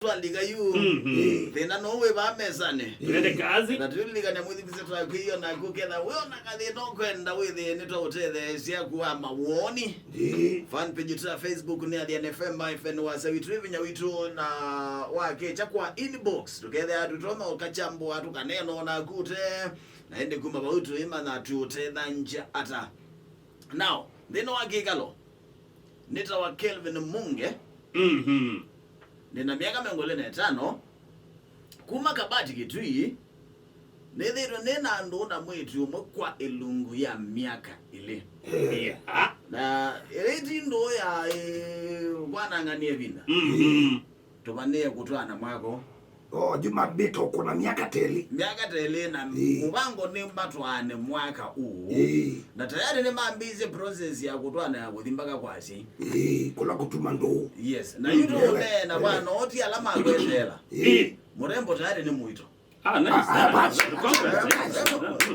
Twaliga yu thina no we ba mesane twende kazi na tuliga na mwithi bize twakwiyo na kuketha we ona kathi no kwenda withi ni twothethe cia kuwa mawoni fan page ya Facebook ni Athiani FM FM wa sawitu vinya witu na wake cha kwa inbox tuketha tutoma ukachambo watu kaneno na kute na ende kuma bautu ima na tutetha nja ata now thino wakikalo nita wa Kelvin Munge nina miaka 45 kuma kabati kitui nethero nena andu na Mwiitu kwa elungu ya miaka ile na eleti ndo ya bwana nganie Wina tubane kutwana mwako Juma Bito kuna miaka tele na mubango ni matwane mwaka huu na tayari ni mambize process ya kutwana ya kuthimbaka kwasi kula kutuma ndo yes na yudo na bwana oti alama kwendela murembo tayari ni Mwiitu nice.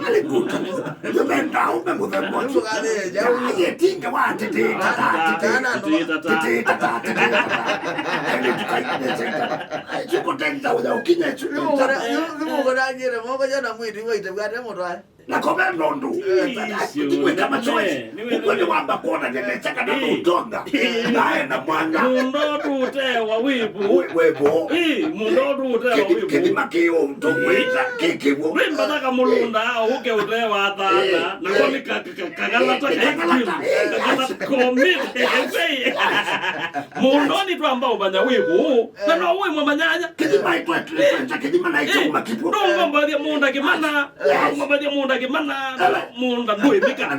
Alikuta yumenda umemuvembo yetinga watete na komendo ndo iwe kama choice ukweli wamba kuona nimechaka na utonga naye na mwanga mundo tute wa wibu webo mundo tute wa wibu kidima kiyo mtongwita kikibu wimba taka mulunda uke ute wa thana na koni kagalata komit mundo ni tu ambao banya wibu na no uwe mwamanyanya kidima itu kidima na itu makipu ndo mbadia munda kimana mbadia munda kimana munda ndoi bika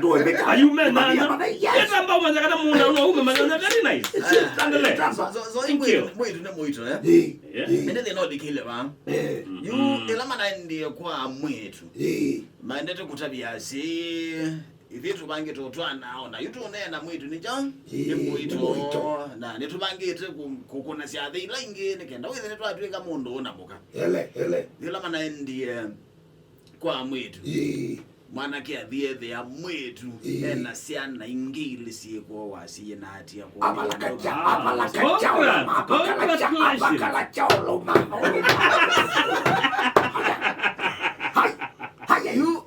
ayume na eta ambao manya kana munda no ume manya very nice andele so Mwiitu ne Mwiitu ende no dikile ba yu elama na ndiye kwa Mwiitu maendete kutabia si Ivitu bangi totwana ona yutu nena Mwiitu ni jang ni Mwiitu na nitubangite kukuna sia the lingi nikenda withi ni twatwika mundu ona muka ele elama na ndiye kwa Mwiitu mwana kia thiethe ya Mwiitu ena Syana ingili sieko wasiye na hatia kwa abalakacha mama haya yu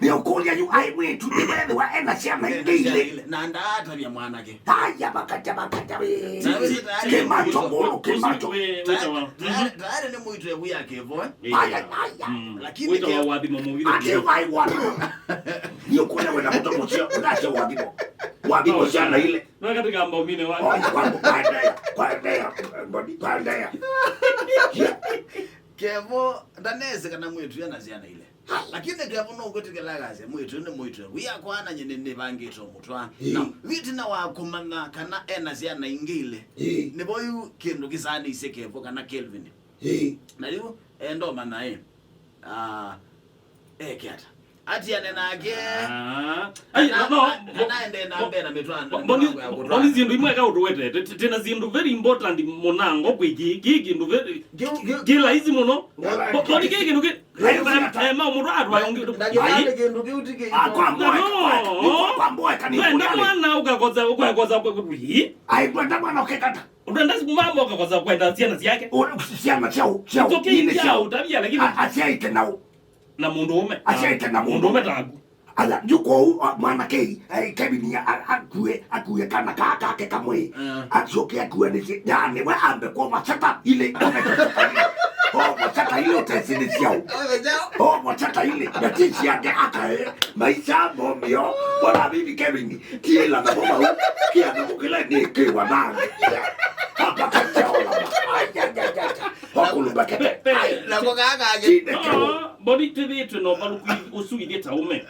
niokulia yu ai Mwiitu niwewe wa ena Syana ingili na ndata vya mwanake haya bakata kimacho tayari ni Mwiitu ebu yake hivyo haya lakini Mwiitu wa wadimo mwili akiwai wadimo niokulia wena mtomochia unache wadimo Syana ile na katika ambao mine wako kwa ndaya kevo ndaneze kana Mwiitu yana Syana ile lakini kevo no kutikela gaze Mwiitu ni Mwiitu uyakwana nyene ne bangito mutwa na viti na wakumanga kana ena Syana ingile ne boyu kindu kisani isekevo kana Kelvin na liwo endo manae kiata Athiani nake anaende na mbena metwana boni zindu imwe ka udwete tena zindu very important monango kwiki kindu very gila hizi muno boni kiki kindu ma muradu wangi ndagirane kindu kiutike kwa mboe kanikuwa ndio mwana ukakoza kwi ai bwana mwana ukekata unaenda mambo ukakoza kwenda Syana yake Syana chao ni chao tabia lakini asiaite nao na mundume asiaite na mundume tagu ala yuko mwana kei Kevin ya akue kana kaka kamwe azoke akue ni yani we ambe kwa machata ile machata ile utesini siao machata ile na tishi yake maisha momio bora bibi Kevin kila na baba kia na kila ni kiwa nani hapa kachola na kogaga aje bodi tv no baluku usuide taume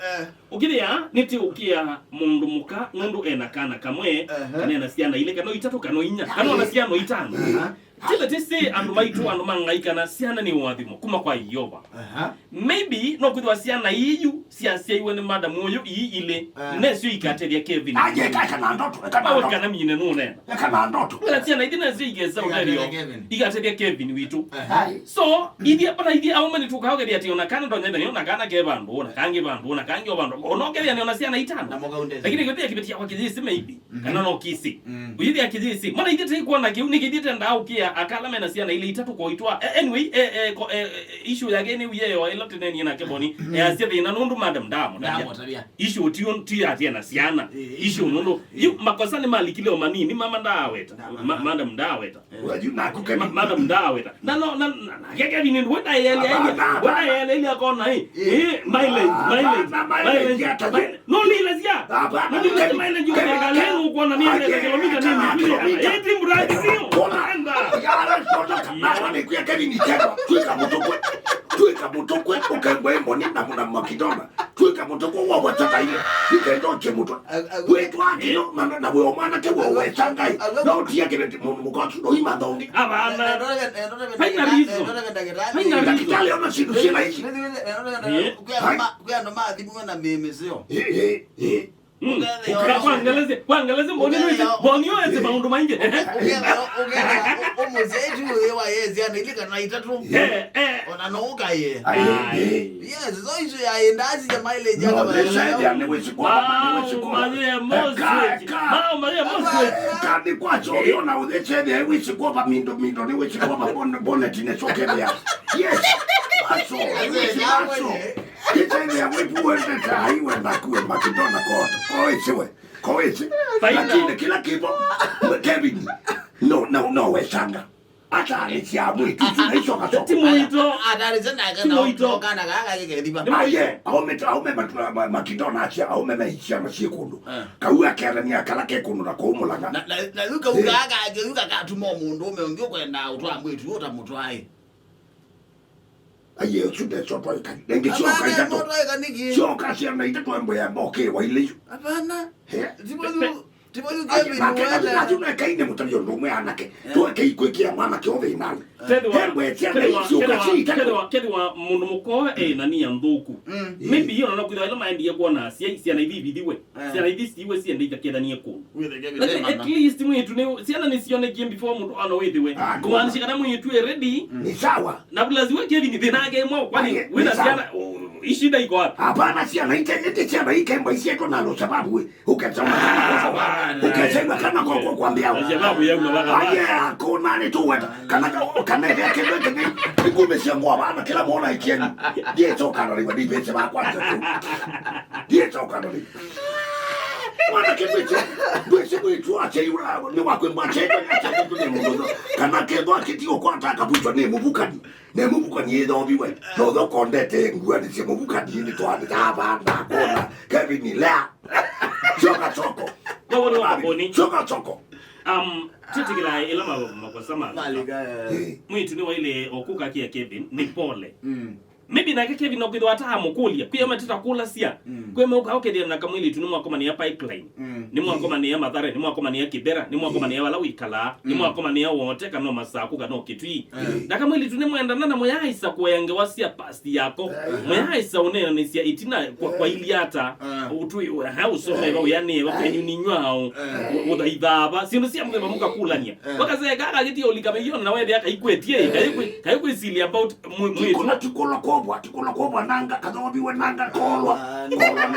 ukiria niti ukia mundu muka mundu ena kana kamwe kanena Syana ile kano itatu kano inya kano na Syana itano tile tisi andu Mwiitu andu mangaika na Syana ni wathimo kuma kwa Yehova maybe no kuthwa Syana iyu siasia iwe ni madam oyo ile nesio ikateria Kevin aje kaka na ndoto kana mine no nena kana ndoto na Syana idina zigeza udario ikateria Kevin witu so idi apana idi aumani tukaogeria ati ona kana ndo nyenda ni ona kana ke bandu ona kangi bandu ona kangi bandu onogeria ni ona Syana itano lakini kitia kibetia kwa kizisi maybe kana no kisi uyidi akizisi mana idite kuona kiuni kidite ndao kia ukia akala mena Syana ile itatu kwa itwa anyway issue yake ni uyeyo ile tene na keboni asia ina nundu madam damo tabia issue tion tia Athiani Syana issue nundu makosa ni mali kile manini mama ndaweta madam ndaweta wajuna kukema madam ndaweta na keke vini wenda ile akona mileage no ile sia na ni mileage yake leo uko na nini kilomita nini eti mradi sio anda yara kutoka na nikuya kevini tena twika mutokwe ukengwe mboni na muna makidona twika mutokwe wa wataka ile ikendo chemuto wetu akino na wewe mwana ke wewe changai na utia kile mukotu no imadongi abana haina daktari ama siku sila hichi kwa ndo maadhibu na mimi sio Kuangeleze mboni yote maundu maingi umuzetu yewa yezi anilika na itatu onanoka ye yes so isu ya endazi ya mileage no desaidia ni wisikwa kadi kwa choyo na udesaidia wisikwa mindo ni wisikwa bonnet ni sokelea yes aso kitende ya wetu wende taiwe na kuwe makidona koichiwe lakini kila kipo Kevin no weshanga atari cia Mwiitu tunaichoka soko Mwiitu atari zenda kana kana kaka diba aye aume makidona acia aume mehicia macikundu kaua kerania kala kekundu na kumulanga na luka ugaga katuma Muundume ungio kwenda utwa Mwiitu utamutwai aye chude soto ikani dengi choka itato choka Syana itato embo ya boke wa ile hapana tiboyu Kevin wala tuna kaine mutabyo ndume anake to ke ikwekia mwana ke ove inani embo Syana ichoka kedwa mundu muko nani ya ndhuku maybe hiyo na kuitwa ile maindi yako na Syana hivi vidiwe Syana hivi siwe si ndika kedania ku at least Mwiitu ni Syana ni sione game before mundu ana wewe kumaanisha kana Mwiitu ready ni sawa na blaziwe Kevin thinage mwa kwani Wina Syana ishida iko wapi hapana Syana itende Syana ikemba isieto nalo sababu ukasema kana kwa kuambia sababu yangu baba kuna ni tu kana ile kile kumeshangwa bana kila mwana ikieni die toka ndo ni pesa ba kwanza tu die toka ndo mwana kebecho bwese Mwiitu acha yura ni wakwe mwache ni mungu kana kedo akitio kwa taka pucho ni mubukani edo biwe no kondete ngwani se mubukani ni to aba na kona Kevin la choko choko titikila ilama makosama Mwiitu ni wa ile okuka kia Kevin ni pole maybe na Kevin no kwitwa ata mukulia kwa matata kula sia kwa mauka okedia na kamwili tunumwa koma ni ya pipeline ni mwa koma ni ya Mathare ni mwa koma ni ya Kibera ni mwa koma ni ya Walawi kala ni mwa koma ni ya wote kana masaku kana Kitui na kamwili tunimwa endana na moyaisa kuyange wasia past yako moyaisa unena ni sia itina kwa iliata utui house of eba yani wakanyuni nywao udaidaba sino sia mwe muka kulania wakaze gaga giti olikame yona na wewe akaikwetie kaikwesili about Mwiitu tikolo nanga kadhobi wenanga kolwa ne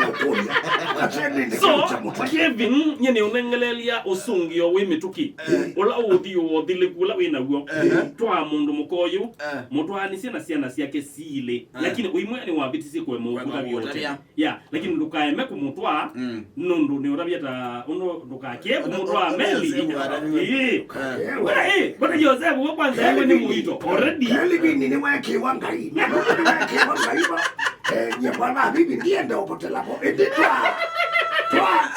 ukolia atende ne so Kevin nyene unengelelia usungio wimituki ola udio odile kula wina guo twa mundu mukoyu mutwani Syana siake sile lakini uimwe ni wabitisi kwa mukuta byote ya lakini ndukaeme kumutwa nundu ni urabieta uno ndukake kumutwa meli bwana Joseph wa kwanza yewe ni Mwiitu already Kevin ni wake wangai nyabwana bibi ndiye ndio potela po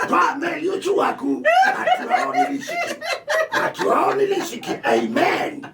twa meli uchuaku atuaoni lishiki amen